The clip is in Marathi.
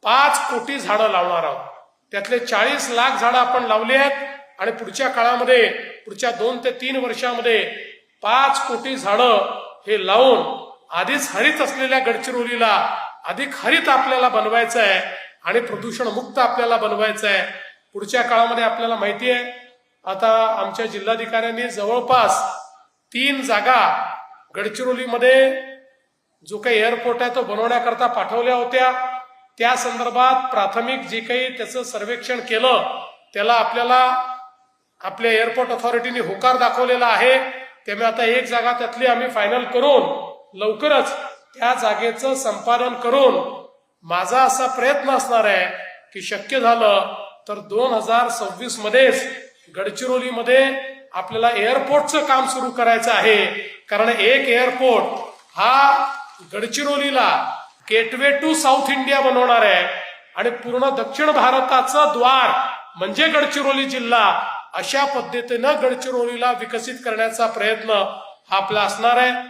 5 कोटी झाडं लावणार आहोत. त्यातले 40 लाख झाडं आपण लावली आहेत आणि पुढच्या काळामध्ये पुढच्या 2 ते 3 वर्षामध्ये 5 कोटी झाडं हे लावून आधीच हरित असलेल्या गडचिरोलीला अधिक हरित आपल्याला बनवायचं आहे आणि प्रदूषण मुक्त आपल्याला बनवायचं आहे. पुढच्या काळामध्ये आपल्याला माहिती आहे आता आमच्या जिल्हाधिकाऱ्यांनी जवळपास 3 जागा गडचिरोलीमध्ये जो काही एअरपोर्ट आहे तो बनवण्याकरता पाठवल्या होत्या. त्या संदर्भात प्राथमिक जे काही त्याचं सर्वेक्षण केलं त्याला आपल्या एअरपोर्ट अथॉरिटीने होकार दाखवलेला आहे. त्यामुळे आता 1 जागा त्यातली आम्ही फायनल करून लवकरच त्या जागेचं संपादन करून माझा असा प्रयत्न असणार आहे की शक्य झालं तर 2026 मध्येच गडचिरोलीमध्ये आपल्याला एअरपोर्टचं काम सुरू करायचं आहे. कारण एक एअरपोर्ट हा गडचिरोलीला गेटवे टू साऊथ इंडिया बनवणार आहे आणि पूर्ण दक्षिण भारताचं द्वार म्हणजे गडचिरोली जिल्हा. अशा पद्धतीनं गडचिरोलीला विकसित करण्याचा प्रयत्न हा आपला असणार आहे.